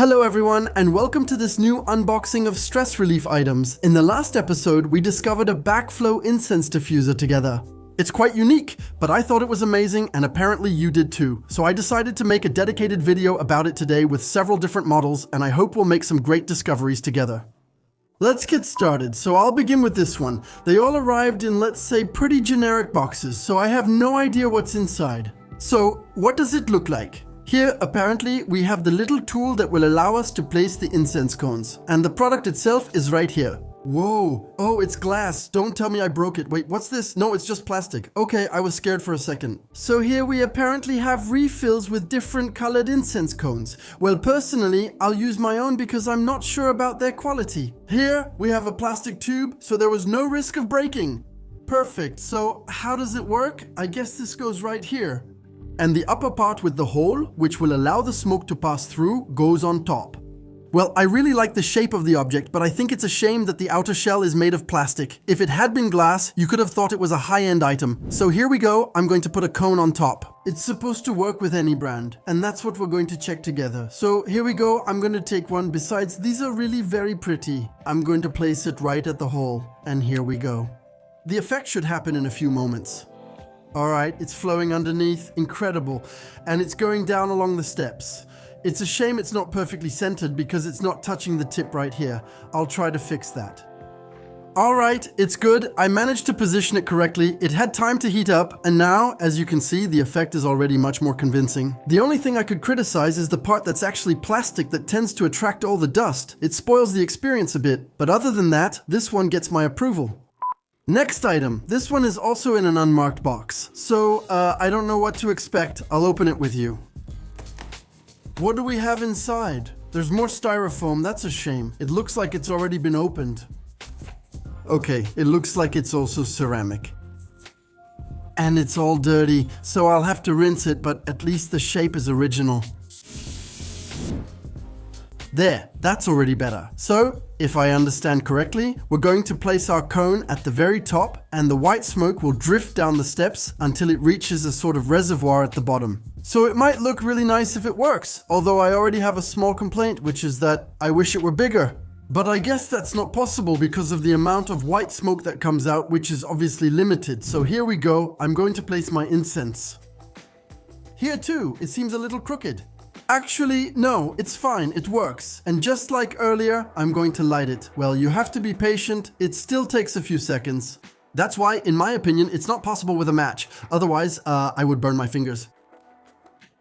Hello everyone, and welcome to this new unboxing of stress relief items. In the last episode, we discovered a backflow incense diffuser together. It's quite unique, but I thought it was amazing and apparently you did too. So I decided to make a dedicated video about it today with several different models, and I hope we'll make some great discoveries together. Let's get started. So I'll begin with this one. They all arrived in, let's say, pretty generic boxes, so I have no idea what's inside. So what does it look like? Here, apparently, we have the little tool that will allow us to place the incense cones. And the product itself is right here. Whoa! Oh, it's glass. Don't tell me I broke it. Wait, what's this? No, it's just plastic. Okay, I was scared for a second. So here we apparently have refills with different colored incense cones. Well, personally, I'll use my own because I'm not sure about their quality. Here, we have a plastic tube, so there was no risk of breaking. Perfect. So how does it work? I guess this goes right here. And the upper part with the hole, which will allow the smoke to pass through, goes on top. Well, I really like the shape of the object, but I think it's a shame that the outer shell is made of plastic. If it had been glass, you could have thought it was a high-end item. So here we go, I'm going to put a cone on top. It's supposed to work with any brand, and that's what we're going to check together. So here we go, I'm going to take one. Besides, these are really very pretty. I'm going to place it right at the hole, and here we go. The effect should happen in a few moments. Alright, it's flowing underneath, incredible, and it's going down along the steps. It's a shame it's not perfectly centered because it's not touching the tip right here. I'll try to fix that. Alright, it's good. I managed to position it correctly. It had time to heat up, and now, as you can see, the effect is already much more convincing. The only thing I could criticize is the part that's actually plastic that tends to attract all the dust. It spoils the experience a bit, but other than that, this one gets my approval. Next item. This one is also in an unmarked box. So, I don't know what to expect. I'll open it with you. What do we have inside? There's more styrofoam. That's a shame. It looks like it's already been opened. Okay, it looks like it's also ceramic. And it's all dirty, so I'll have to rinse it, but at least the shape is original. There, that's already better. So, if I understand correctly, we're going to place our cone at the very top and the white smoke will drift down the steps until it reaches a sort of reservoir at the bottom. So it might look really nice if it works, although I already have a small complaint, which is that I wish it were bigger. But I guess that's not possible because of the amount of white smoke that comes out, which is obviously limited. So here we go, I'm going to place my incense. Here too, it seems a little crooked. Actually, no, it's fine, it works. And just like earlier, I'm going to light it. Well, you have to be patient, it still takes a few seconds. That's why, in my opinion, it's not possible with a match. Otherwise, I would burn my fingers.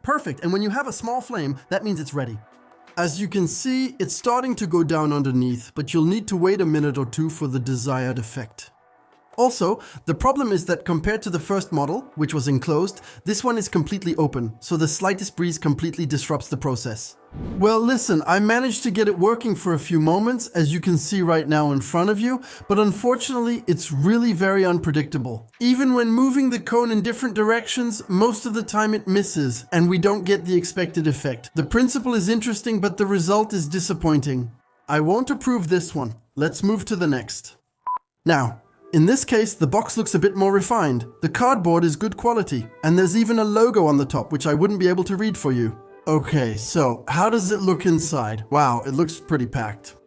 Perfect, and when you have a small flame, that means it's ready. As you can see, it's starting to go down underneath, but you'll need to wait a minute or two for the desired effect. Also, the problem is that compared to the first model, which was enclosed, this one is completely open, so the slightest breeze completely disrupts the process. Well, listen, I managed to get it working for a few moments, as you can see right now in front of you, but unfortunately, it's really very unpredictable. Even when moving the cone in different directions, most of the time it misses, and we don't get the expected effect. The principle is interesting, but the result is disappointing. I won't approve this one. Let's move to the next. Now, in this case, the box looks a bit more refined. The cardboard is good quality, and there's even a logo on the top, which I wouldn't be able to read for you. Okay, so how does it look inside? Wow, it looks pretty packed.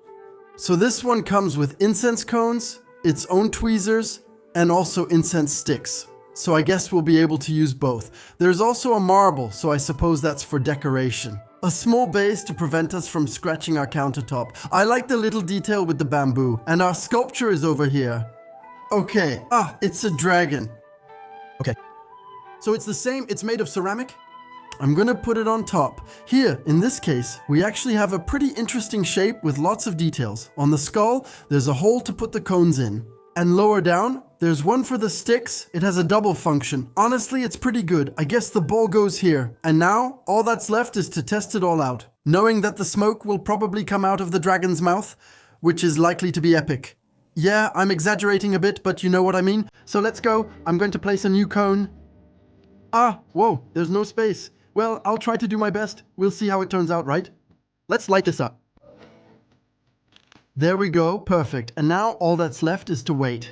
So this one comes with incense cones, its own tweezers, and also incense sticks. So I guess we'll be able to use both. There's also a marble, so I suppose that's for decoration. A small base to prevent us from scratching our countertop. I like the little detail with the bamboo, and our sculpture is over here. Okay, it's a dragon. Okay. So it's the same, it's made of ceramic? I'm gonna put it on top. Here, in this case, we actually have a pretty interesting shape with lots of details. On the skull, there's a hole to put the cones in. And lower down, there's one for the sticks. It has a double function. Honestly, it's pretty good. I guess the ball goes here. And now, all that's left is to test it all out. Knowing that the smoke will probably come out of the dragon's mouth, which is likely to be epic. Yeah, I'm exaggerating a bit, but you know what I mean. So let's go. I'm going to place a new cone. Whoa, there's no space. Well, I'll try to do my best. We'll see how it turns out, right? Let's light this up. There we go, perfect. And now all that's left is to wait.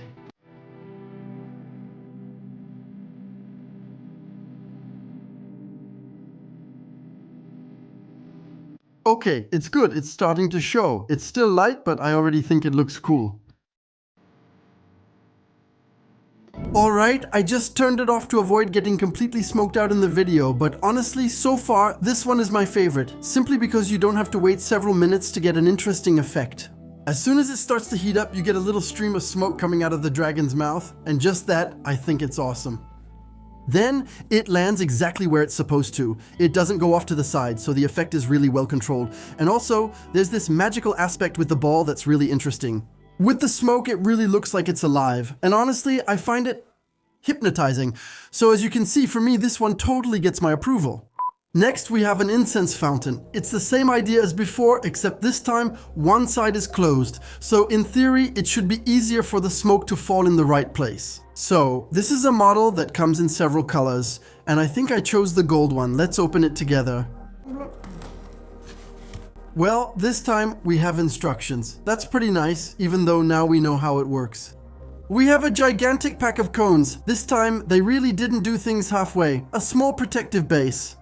Okay, it's good. It's starting to show. It's still light, but I already think it looks cool. Alright, I just turned it off to avoid getting completely smoked out in the video, but honestly, so far, this one is my favorite, simply because you don't have to wait several minutes to get an interesting effect. As soon as it starts to heat up, you get a little stream of smoke coming out of the dragon's mouth, and just that, I think it's awesome. Then, it lands exactly where it's supposed to. It doesn't go off to the side, so the effect is really well controlled. And also, there's this magical aspect with the ball that's really interesting. With the smoke, it really looks like it's alive, and honestly, I find it hypnotizing. So as you can see, for me, this one totally gets my approval. Next, we have an incense fountain. It's the same idea as before, except this time, one side is closed. So in theory, it should be easier for the smoke to fall in the right place. So this is a model that comes in several colors, and I think I chose the gold one. Let's open it together. Well, this time we have instructions. That's pretty nice, even though now we know how it works. We have a gigantic pack of cones. This time, they really didn't do things halfway. A small protective base.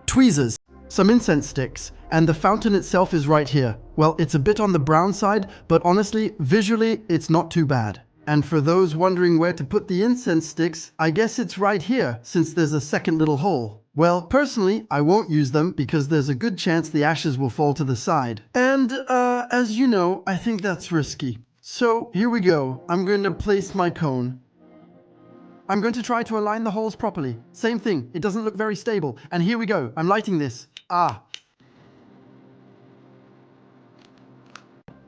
Tweezers, some incense sticks, and the fountain itself is right here. Well, it's a bit on the brown side, but honestly, visually, it's not too bad. And for those wondering where to put the incense sticks, I guess it's right here, since there's a second little hole. Well, personally, I won't use them because there's a good chance the ashes will fall to the side. And, as you know, I think that's risky. So, here we go. I'm going to place my cone. I'm going to try to align the holes properly. Same thing, it doesn't look very stable. And here we go, I'm lighting this.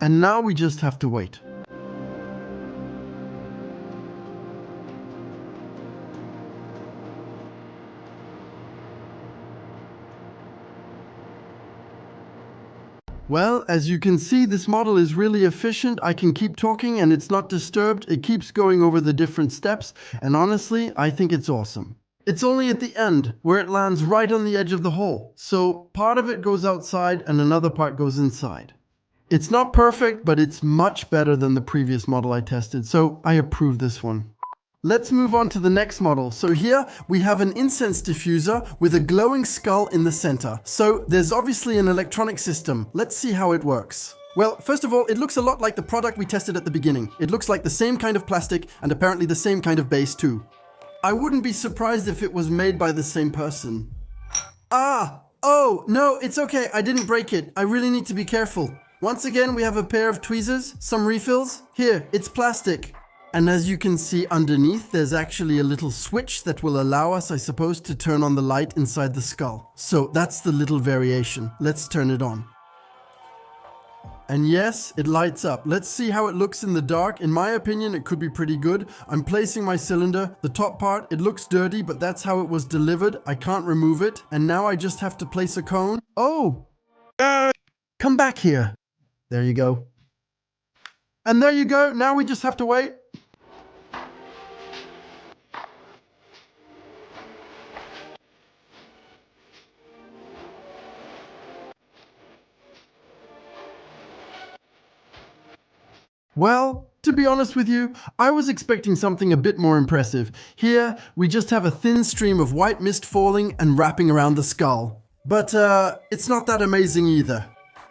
And now we just have to wait. Well, as you can see, this model is really efficient. I can keep talking and it's not disturbed. It keeps going over the different steps, and honestly, I think it's awesome. It's only at the end, where it lands right on the edge of the hole. So part of it goes outside and another part goes inside. It's not perfect, but it's much better than the previous model I tested, so I approve this one. Let's move on to the next model. So here we have an incense diffuser with a glowing skull in the center. So there's obviously an electronic system. Let's see how it works. Well, first of all, it looks a lot like the product we tested at the beginning. It looks like the same kind of plastic and apparently the same kind of base too. I wouldn't be surprised if it was made by the same person. Oh, no, it's okay. I didn't break it. I really need to be careful. Once again, we have a pair of tweezers, some refills. Here, it's plastic. And as you can see underneath, there's actually a little switch that will allow us, I suppose, to turn on the light inside the skull. So that's the little variation. Let's turn it on. And yes, it lights up. Let's see how it looks in the dark. In my opinion, it could be pretty good. I'm placing my cylinder. The top part, it looks dirty, but that's how it was delivered. I can't remove it. And now I just have to place a cone. Oh! Come back here. There you go. And there you go. Now we just have to wait. Well, to be honest with you, I was expecting something a bit more impressive. Here, we just have a thin stream of white mist falling and wrapping around the skull. But, it's not that amazing either.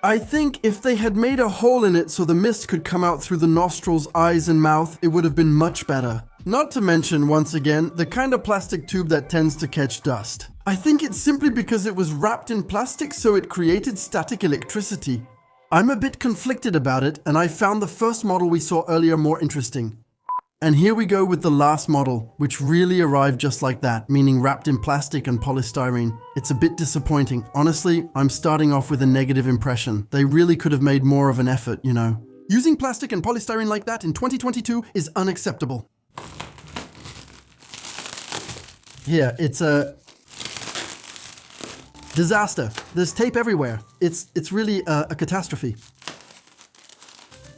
I think if they had made a hole in it so the mist could come out through the nostrils, eyes, and mouth, it would have been much better. Not to mention, once again, the kind of plastic tube that tends to catch dust. I think it's simply because it was wrapped in plastic so it created static electricity. I'm a bit conflicted about it, and I found the first model we saw earlier more interesting. And here we go with the last model, which really arrived just like that, meaning wrapped in plastic and polystyrene. It's a bit disappointing. Honestly, I'm starting off with a negative impression. They really could have made more of an effort, you know. Using plastic and polystyrene like that in 2022 is unacceptable. Here, it's a disaster. There's tape everywhere. It's really a catastrophe.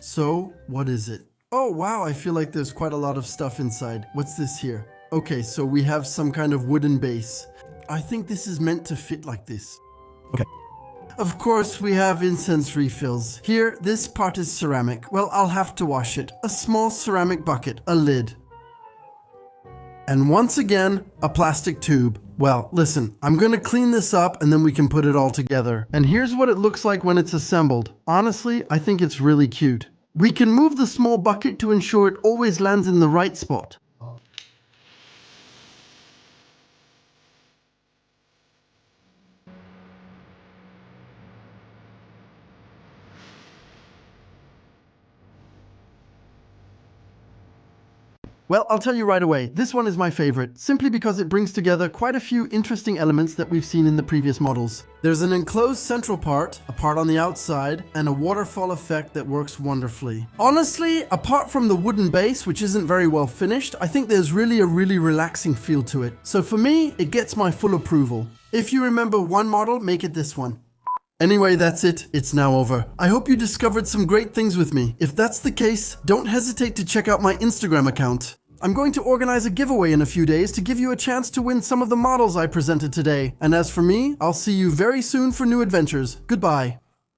So, what is it? Oh wow, I feel like there's quite a lot of stuff inside. What's this here? Okay, so we have some kind of wooden base. I think this is meant to fit like this. Okay. Of course, we have incense refills. Here, this part is ceramic. Well, I'll have to wash it. A small ceramic bucket, a lid. And once again, a plastic tube. Well, listen, I'm gonna clean this up and then we can put it all together. And here's what it looks like when it's assembled. Honestly, I think it's really cute. We can move the small bucket to ensure it always lands in the right spot. Well, I'll tell you right away, this one is my favorite, simply because it brings together quite a few interesting elements that we've seen in the previous models. There's an enclosed central part, a part on the outside, and a waterfall effect that works wonderfully. Honestly, apart from the wooden base, which isn't very well finished, I think there's really a relaxing feel to it. So for me, it gets my full approval. If you remember one model, make it this one. Anyway, that's it. It's now over. I hope you discovered some great things with me. If that's the case, don't hesitate to check out my Instagram account. I'm going to organize a giveaway in a few days to give you a chance to win some of the models I presented today. And as for me, I'll see you very soon for new adventures. Goodbye.